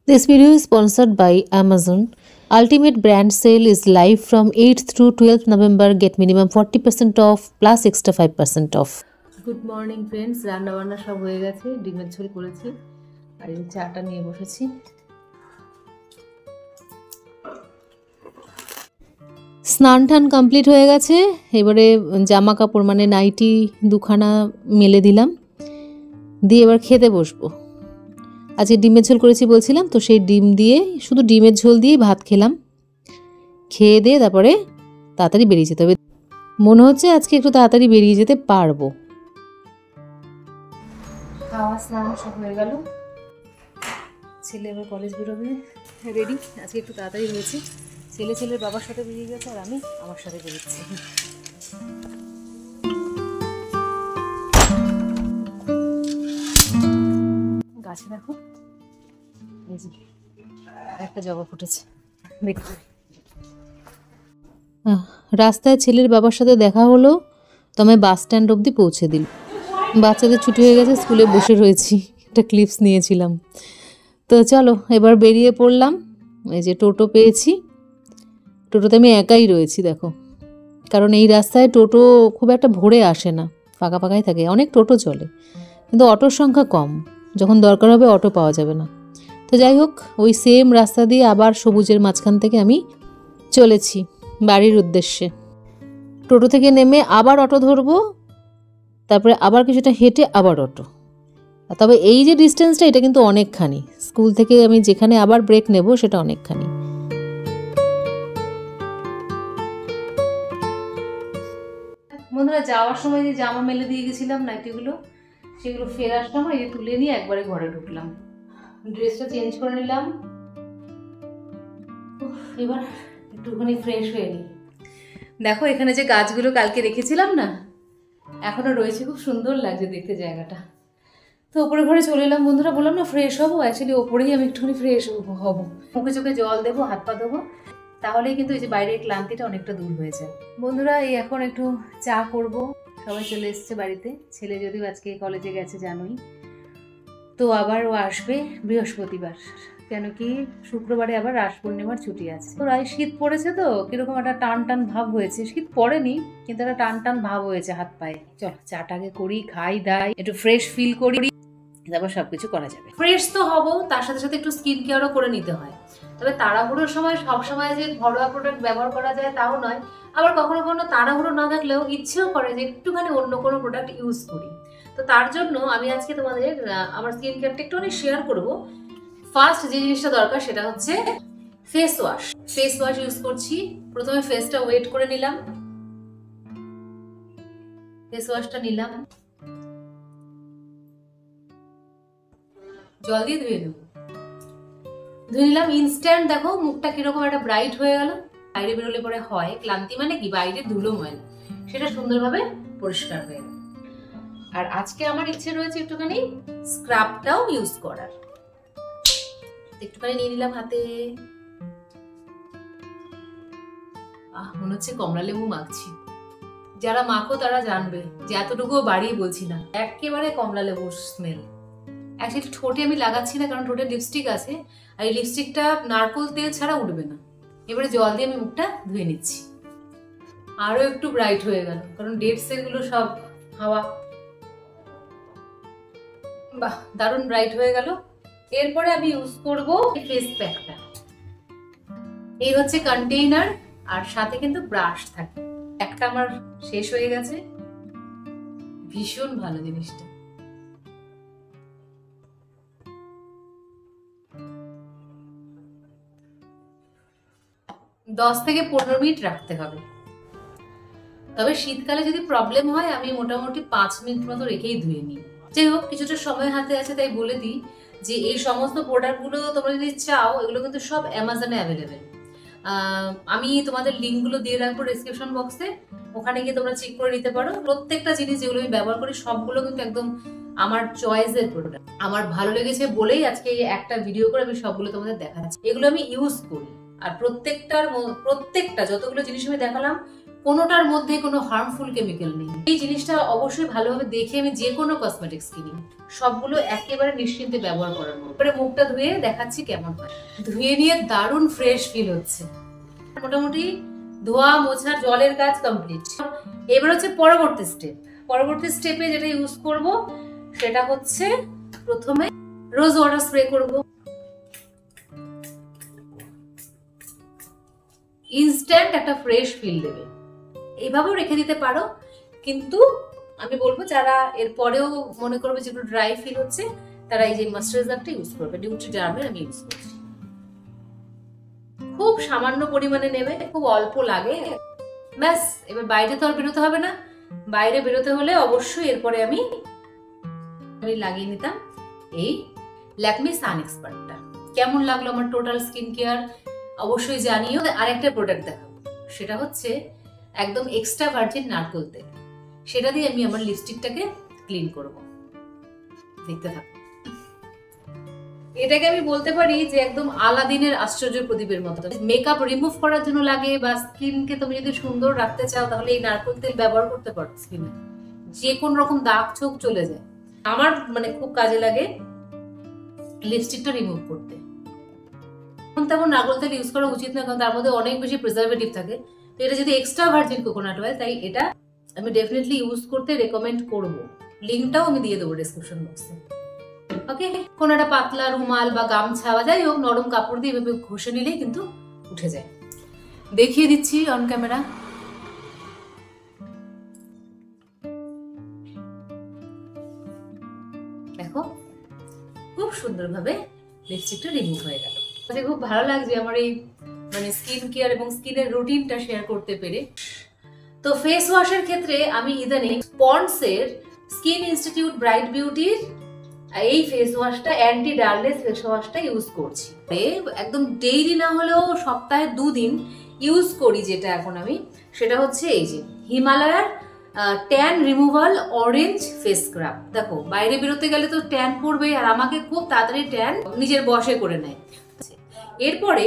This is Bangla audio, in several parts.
This video is sponsored by Amazon. Ultimate brand sale is live from 8th through 12th November. Get minimum 40% off plus extra 5% off. Good morning friends. রান্না বান্না সব হয়ে গেছে, ডিমের ঝোল করেছি আর এই চাটা নিয়ে বসেছি। স্নান টান কমপ্লিট হয়ে গেছে। এবারে জামা কাপড় মানে নাইটি দুখানা মেলে দিলাম, দিয়ে এবার খেতে বসবো। আজকে ডিমের ঝোল করেছি বলছিলাম, তো সেই ডিম দিয়ে শুধু ডিমের ঝোল দিয়ে ভাত খেলাম। খেয়ে দিয়ে তারপরে তাড়াতাড়ি বেরিয়ে যেতে হবে। মনে হচ্ছে আজকে একটু তাড়াতাড়ি বেরিয়ে যেতে পারবো। খাওয়া স্নান সব হয়ে গেল, ছেলে এবার কলেজ বেরোবে, রেডি। আজকে একটু তাড়াতাড়ি হয়েছে। ছেলের বাবার সাথে বেরিয়ে গেছে আর আমি আমার সাথে বেরিয়েছি। গাছে দেখো একটা জবা ফুটেছে, দেখতে। রাস্তায় ছেলের বাবার সাথে দেখা হলো, তো আমি বাস স্ট্যান্ড অবধি পৌঁছে দিল। বাচ্চাদের ছুটি হয়ে গেছে, স্কুলে বসে রয়েছি, একটা ক্লিপস নিয়েছিলাম। তো চলো এবার বেরিয়ে পড়লাম। এই যে টোটো পেয়েছি, টোটোতে আমি একাই রয়েছি দেখো, কারণ এই রাস্তায় টোটো খুব একটা ভরে আসে না, ফাঁকা ফাঁকাই থাকে। অনেক টোটো চলে কিন্তু অটোর সংখ্যা কম, যখন দরকার হবে অটো পাওয়া যাবে না। তো যাই হোক, ওই সেম রাস্তা দিয়ে আবার সবুজের মাঝখান থেকে আমি চলেছি বাড়ির উদ্দেশ্যে। টোটো থেকে নেমে আবার অটো ধরবো, তারপরে আবার কিছুটা হেঁটে আবার অটো। তবে এই যে ডিস্টেন্সটা, এটা কিন্তু অনেকখানি। স্কুল থেকে আমি যেখানে আবার ব্রেক নেব সেটা অনেকখানি। বন্ধুরা, যাওয়ার সময় যে জামা মেলে দিয়ে গেছিলাম নাইটিগুলো, সেগুলো ফেরার সময় যে তুলে নিয়ে একবারে ঘরে ঢুকলাম। ড্রেসটা চেঞ্জ করে নিলাম, এবার একটুখানি ফ্রেশ হয়ে নিই। দেখো এখানে যে গাছগুলো কালকে রেখেছিলাম না, এখনো রয়েছে, খুব সুন্দর লাগছে দেখতে জায়গাটা। তো ওপরে ঘরে চলে এলাম বন্ধুরা, বললাম না ফ্রেশ হবো, অ্যাকচুয়ালি ওপরেই আমি একটুখানি ফ্রেশ হবো। মুখে চোখে জল দেবো, হাত পা দেবো, তাহলেই কিন্তু এই যে বাইরের ক্লান্তিটা অনেকটা দূর হয়ে যায়। বন্ধুরা, এই এখন একটু চা করব। সবাই চলে এসছে বাড়িতে, ছেলে যদিও আজকে কলেজে গেছে জানোই। তো আবার ও আসবে বৃহস্পতিবার, কেন কি শুক্রবারে আবার রাস পূর্ণিমার ছুটি আছে। তো শীত পড়েছে, তো কিরকম একটা টান টান ভাব হয়েছে। শীত পড়েনি কিন্তু একটা টান টান ভাব হয়েছে হাত পায়ে। চল চাটাকে করি, খাই দাই, একটু ফ্রেশ ফিল করি, তারপর সবকিছু করা যাবে। ফ্রেশ তো হবো, তার সাথে সাথে একটু স্কিন কেয়ারও করে নিতে হয়। তবে তাড়াহুড়োর সময় সবসময় যে ঘরোয়া প্রোডাক্ট ব্যবহার করা যায় তাও নয়। আবার কখনো কখনো তাড়াহুড়ো না থাকলেও ইচ্ছেও করে যে একটুখানি অন্য কোনো প্রোডাক্ট ইউজ করি। তো তার জন্য আমি আজকে তোমাদের আমার স্কিন কেয়ারটা একটুখানি শেয়ার করবো। ফার্স্ট যে জিনিসটা দরকার সেটা হচ্ছে face wash. Face wash use করছি। প্রথমে ফেসটা ওয়েট করে নিলাম, ফেস ওয়াশটা নিলাম, জল দিয়ে ধুয়ে নেব। ধুয়ে নিলাম, ইনস্ট্যান্ট দেখো মুখটা কিরকম একটা ব্রাইট হয়ে গেল। বাইরে বেরোলে পরে হয় ক্লান্তি, মানে কি বাইরে ধুলো ময়লা, সেটা সুন্দরভাবে পরিষ্কার হয়ে গেল। আর আজকে আমার ইচ্ছে রয়েছে একটুখানি স্ক্রাবটাও ইউজ করার। একটুখানি নিয়ে নিলাম হাতে। মনে হচ্ছে কমলা লেবু মাখছি। যারা মাখো তারা জানবে যে এতটুকুও বাড়িয়ে বলছি না, একেবারে কমলা লেবুর স্মেল। অ্যাকচুয়ালি ঠোঁটে আমি লাগাচ্ছি না, কারণ ঠোঁটে লিপস্টিক আছে, আর এই লিপস্টিকটা নারকোল তেল ছাড়া উঠবে না। এবারে জল দিয়ে আমি মুখটা ধুয়ে নিচ্ছি। আরো একটু ব্রাইট হয়ে গেল, কারণ ডেড সেলগুলো সব হাওয়া। বাহ, দারুণ ব্রাইট হয়ে গেল। এরপরে আমি ইউজ করব ফেস প্যাকটা। এই হচ্ছে কন্টেইনার, আর সাথে কিন্তু ব্রাশ থাকে। একটা আমার শেষ হয়ে গেছে, ভীষণ ভালো জিনিসটা। দশ থেকে 15 মিনিট রাখতে হবে। তবে শীতকালে যদি প্রবলেম হয়, আমি মোটামুটি 5 মিনিট মতো রেখেই ধুয়ে নিই। যাই হোক, কিছুটা সময় হাতে আছে তাই বলে দিই যে এই সমস্ত প্রোডাক্টগুলো তোমরা যদি চাও, এগুলো কিন্তু সব অ্যামাজনে অ্যাভেলেবেল। আমি তোমাদের লিঙ্কগুলো দিয়ে রাখবো ডেসক্রিপশন বক্সে, ওখানে গিয়ে তোমরা চেক করে নিতে পারো। প্রত্যেকটা জিনিস যেগুলো আমি ব্যবহার করি সবগুলো কিন্তু একদম আমার চয়েসের প্রোডাক্ট। আমার ভালো লেগেছে বলেই আজকে একটা ভিডিও করে আমি সবগুলো তোমাদের দেখাচ্ছি। এগুলো আমি ইউজ করি, আর প্রত্যেকটা যতগুলো জিনিস আমি দেখালাম কোনোটার মধ্যে কোনো হার্মফুল কেমিক্যাল নেই। এই জিনিসটা অবশ্যই ভালোভাবে দেখে আমি যে কোনো কসমেটিক্স কিনি সবগুলো একেবারে নিশ্চিন্তে ব্যবহার করার মতো। এবারে মুখটা ধুয়ে দেখাচ্ছি কেমন হয়। ধুয়ে নিয়ে দারুণ ফ্রেশ ফিল হচ্ছে। মোটামুটি ধোয়া মোছার জলের কাজ কমপ্লিট। এবার হচ্ছে পরবর্তী স্টেপ। পরবর্তী স্টেপে যেটা ইউজ করব সেটা হচ্ছে প্রথমে রোজ ওয়াটার স্প্রে করব। ইনস্ট্যান্ট একটা ফ্রেশ ফিল দেবে। এইভাবেও রেখে দিতে পারো, কিন্তু আমি বলবো যারা এর পরেও মনে করবে যে একটু ড্রাই ফিল হচ্ছে তারা এই যে ময়েশ্চারাইজারটা ইউজ করবে। নিউট্রিডার্মের আমি ইউজ করছি। খুব সামান্য পরিমাণে নেবে, খুব অল্প লাগে, ব্যাস। এবার বাইরে তো আর বেরোতে হবে না। বাইরে বেরোতে হলে অবশ্যই এরপরে আমি লাগিয়ে নিতাম এই ল্যাকমি সান এক্সপার্টটা। কেমন লাগলো আমার টোটাল স্কিন কেয়ার অবশ্যই জানিও। আরেকটা প্রোডাক্ট দেখাবো, সেটা হচ্ছে একদম এক্সট্রা ভার্জিন নারকেল তেল। সেটা দিয়ে আমি আমার লিপস্টিকটাকে ক্লিন করব। দেখতে থাকো। এটাকে আমি বলতে পারি যে একদম আলাদিনের আশ্চর্য প্রদীপের মতো। মেকআপ রিমুভ করার জন্য লাগে বা স্কিনকে তুমি যদি সুন্দর রাখতে চাও তাহলে এই নারকেল তেল ব্যবহার করতে পারো। স্কিনে যে কোন রকম দাগ ছোপ চলে যায়। আমার মানে খুব কাজে লাগে লিপস্টিকটা রিমুভ করতে। তেমন নারকেল তেল ইউজ করা উচিত না, কারণ তার মধ্যে অনেক বেশি প্রিজারভেটিভ থাকে। তো এটা যদি এক্সট্রা ভার্জিন কোকোনাট অয়েল, তাই এটা আমি ডেফিনেটলি ইউজ করতে রেকমেন্ড করব। লিঙ্কটাও আমি দিয়ে দেবো ডেসক্রিপশন বক্সে। ওকে, কোন একটা পাতলা রুমাল বা গামছা বা যাই হোক নরম কাপড় দিয়ে এভাবে ঘষে নিলেই কিন্তু উঠে যায়। দেখিয়ে দিচ্ছি অন ক্যামেরা। দেখো খুব সুন্দরভাবে লিপস্টিকটা রিমুভ হয়ে গেল। খুব ভালো লাগছে আমার এই মানে স্কিন কেয়ার এবং স্কিনের রুটিনটা শেয়ার করতে পেরে। তো ফেস ওয়াশের ক্ষেত্রে আমি ইদানিং পন্ডসের স্কিন ইনস্টিটিউট ব্রাইট বিউটির এই ফেস ওয়াশটা, অ্যান্টি ডালনেস ফেস ওয়াশটা ইউজ করছি। একদম ডেইলি না হলেও সপ্তাহে 2 দিন ইউজ করি। যেটা এখন আমি সেটা হচ্ছে এই যে হিমালয়ার tan removal orange face scrub. দেখো বাইরে বেরোতে গেলে তো ট্যান পড়বে, আর আমাকে খুব তাড়াতাড়ি ট্যান নিজের বশে করে নেয়। এরপরে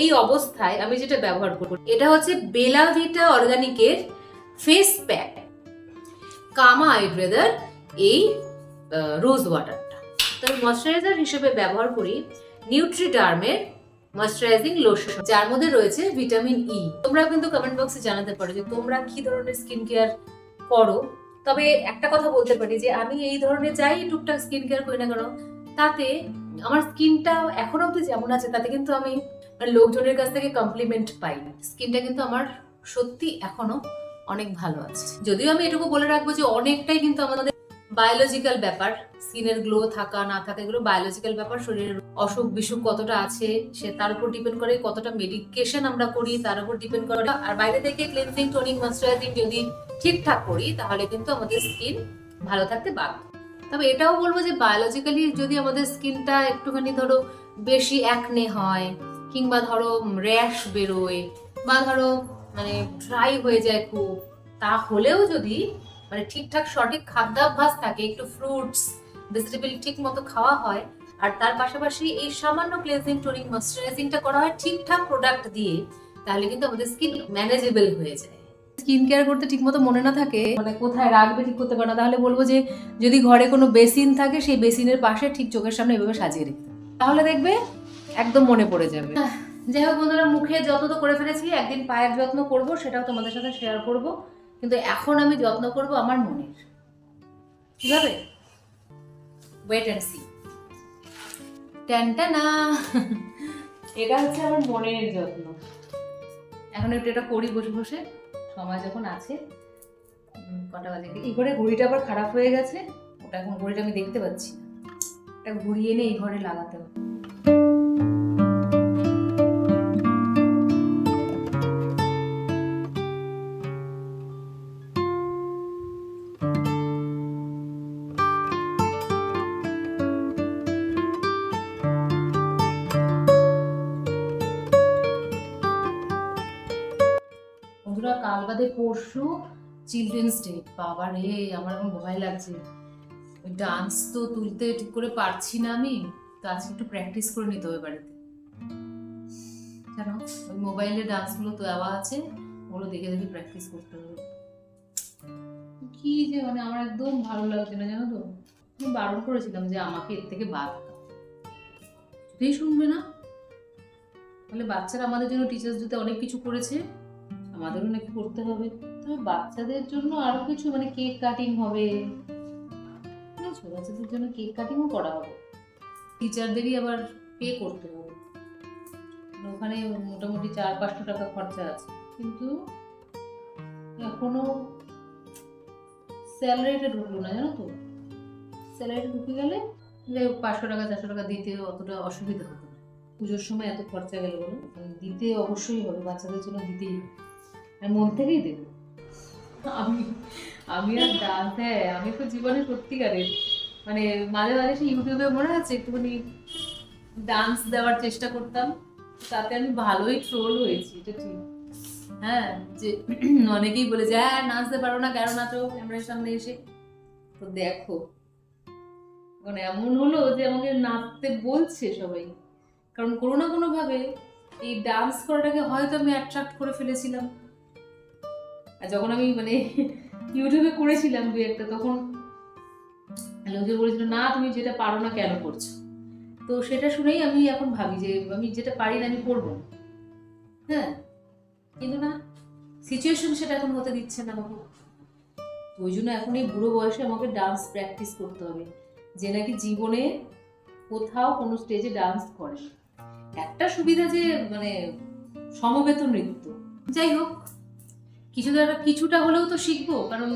এই অবস্থায় আমি যেটা ব্যবহার করব এটা হচ্ছে বেলা ভিটা অর্গানিকের ফেস প্যাক কামা আইব্রেদার এই রোজ ওয়াটারটা। তবে ময়েশ্চারাইজার হিসেবে ব্যবহার করি নিউট্রিডার্মের ময়েশ্চারাইজিং লোশন, যার মধ্যে রয়েছে ভিটামিন ই। তোমরা কিন্তু কমেন্ট বক্সে জানাতে পারো যে তোমরা কি ধরনের স্কিন কেয়ার করো। তবে একটা কথা বলতে পারি যে আমি এই ধরনের যাই টুকটাক স্কিন কেয়ার করি না কেন, তাতে আমার স্কিনটা এখন অব্দি যেমন আছে তাতে কিন্তু আমি লোকজনের কাছ থেকে কমপ্লিমেন্ট পাই। স্কিনটা কিন্তু আমার সত্যি এখনো অনেক ভালো আছে। যদিও আমি এটুকু বলে রাখবো যে অনেকটাই কিন্তু আমাদের বায়োলজিক্যাল ব্যাপার। স্কিনের গ্লো থাকা না থাকা এগুলো বায়োলজিক্যাল ব্যাপার। শরীরের অসুখ বিসুখ কতটা আছে সে তার উপর ডিপেন্ড করে, কতটা মেডিকেশন আমরা করি তার উপর ডিপেন্ড করে। আর বাইরে থেকে ক্লিনজিং টোনিং ময়েশ্চারাইজিং যদি ঠিকঠাক করি তাহলে কিন্তু আমাদের স্কিন ভালো থাকতে বাধ্য। তবে এটাও বলবো যে বায়োলজিক্যালি যদি আমাদের স্কিনটা একটুখানি ধরো বেশি অ্যাকনে হয়, কিংবা ধরো র্যাশ বেরোয়, বা ধরো মানে ড্রাই হয়ে যায় খুব, তাহলেও যদি মানে ঠিকঠাক সঠিক খাদ্যাভ্যাস থাকে, একটু ফ্রুটস ভেজিটেবল ঠিক মতো খাওয়া হয়, আর তার পাশাপাশি এই সামান্য ক্লিনজিং টোনিং ময়েশ্চারাইজিংটা করা হয় ঠিকঠাক প্রোডাক্ট দিয়ে, তাহলে কিন্তু আমাদের স্কিন ম্যানেজেবল হয়ে যায়। স্কিন কেয়ার করতে ঠিক মতো মনে না থাকে, মানে কোথায় রাখবে ঠিক করতে পারে না, তাহলে বলবো যে যদি ঘরে কোনো বেসিন থাকে সেই বেসিনের পাশে ঠিক চোখের সামনে এভাবে সাজিয়ে রেখে, তাহলে দেখবে একদম মনে পড়ে যাবে। যাই হোক বন্ধুরা, মুখের যত্ন তো করে ফেলেছি, একদিন পায়ের যত্ন করব, সেটাও তোমাদের সাথে শেয়ার করব। কিন্তু এখন আমি যত্ন করব আমার মনের। কিভাবে? Wait and see. টানটানা, এটা হচ্ছে আমার মনের যত্ন। এখন একটু এটা করি বসে বসে, সময় যখন আছে। কটা বাজে? এই ঘরে ঘড়িটা আবার খারাপ হয়ে গেছে, ওটা এখন ঘড়িটা আমি দেখতে পাচ্ছি, এটা ঘুরিয়ে এনে এই ঘরে লাগাতে হবে। কাল বাদে পরশু চিলড্রেন্স ডে। বাবা রে, আমার এখন ভয় লাগছে। ওই ডান্স তো তুলতে ঠিক করে পারছি না আমি, তো আজকে একটু প্র্যাকটিস করে নিতে হবে বাড়িতে। জানো ওই মোবাইলে ডান্সগুলো তো দেওয়া আছে, ওগুলো দেখে দেখে প্র্যাকটিস করতে হবে। কি যে মানে আমার একদম ভালো লাগছে না জানো তো। আমি বারণ করেছিলাম যে আমাকে এর থেকে বাদ দাও, কিছুতেই শুনবে না। তাহলে বাচ্চারা আমাদের জন্য টিচার্স দিতে অনেক কিছু করেছে, আমাদেরও নাকি করতে হবে। তবে বাচ্চাদের জন্য আরো কিছু মানে কেক কাটিং হবে, বুঝেছো? বাচ্চাদের জন্য কেক কাটিংও করা হবে, টিচারদেরই আবার পে করতে হবে। ওখানে মোটামুটি 400-500 টাকা খরচা আছে, কিন্তু এখনো স্যালারিটা ঢুকলো না জানো তো। স্যালারিটা ঢুকে গেলে 500 টাকা 400 টাকা দিতে অতটা অসুবিধা হতো না। পুজোর সময় এত খরচা গেল বলো, দিতে অবশ্যই হবে, বাচ্চাদের জন্য দিতেই হবে, আমি মন থেকেই দেবো। আমি আমি আর ডান্স, হ্যাঁ আমি তো জীবনে সত্যিকারের মানে মাঝে মাঝে সেই ইউটিউবে মনে আছে একটুখানি ডান্স দেওয়ার চেষ্টা করতাম, তাতে আমি ভালোই ট্রোল হয়েছি, এটা ঠিক। হ্যাঁ, যে অনেকেই বলে যে হ্যাঁ নাচতে পারো না, কেন নাচো ক্যামেরার সামনে এসে। তো দেখো মানে এমন হলো যে আমাকে নাচতে বলছে সবাই, কারণ কোনো না কোনো ভাবে এই ডান্স করাটাকে হয়তো আমি অ্যাট্রাক্ট করে ফেলেছিলাম। আর যখন আমি মানে ইউটিউবে করেছিলাম 2-1টা, তখন লোকে বলেছিল না তুমি যেটা পারো না কেন করছো। তো সেটা শুনেই আমি এখন ভাবি যে আমি যেটা পারি না আমি করবো না। হ্যাঁ, কিন্তু না, সিচুয়েশন সেটা এখন হতে দিচ্ছে না আমাকে। ওই জন্য এখন এই বুড়ো বয়সে আমাকে ডান্স প্র্যাকটিস করতে হবে, যে নাকি জীবনে কোথাও কোনো স্টেজে ডান্স করে। একটা সুবিধা যে মানে সমবেত নৃত্য, যাই হোক কিছুটা হলেও তো শিখবো, কারণ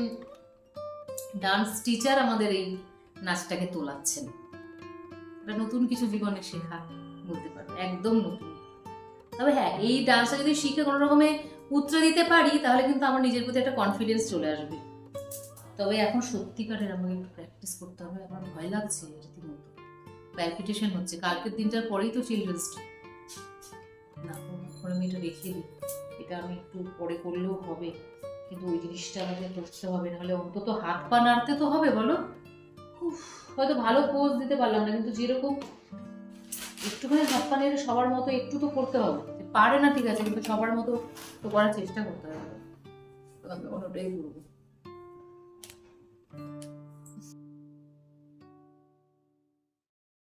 ডান্স টিচার আমাদের এই নাচটাকে তোলাচ্ছেন। এটা নতুন কিছু জীবনে শেখা বলতে পারো, একদম নতুন। তবে হ্যাঁ, এই ডান্সটা যদি শিখে কোনো রকমে উতরে দিতে পারি তাহলে কিন্তু আমার নিজের প্রতি একটা কনফিডেন্স চলে আসবে। তবে এখন সত্যিকারের আমাকে একটু প্র্যাকটিস করতে হবে, আমার ভয় লাগছে রীতিমতো, প্যালপিটেশন হচ্ছে। কালকের দিনটার পরেই তো চিলড্রেন্স ডে। না, আমি এটা রেখে দিই, এটা আমি একটু পরে করলেও হবে, কিন্তু ওই জিনিসটা আমাকে করতে হবে, নাহলে অন্তত হাত পা নাড়তে তো হবে বলো। হয়তো ভালো পোজ দিতে পারলাম না, কিন্তু যেরকম একটুখানি হাত পা নেড়ে সবার মতো একটু তো করতে হবে। পারে না ঠিক আছে, কিন্তু সবার মতো তো করার চেষ্টা করতে হবে। আমি ওটাই করবো।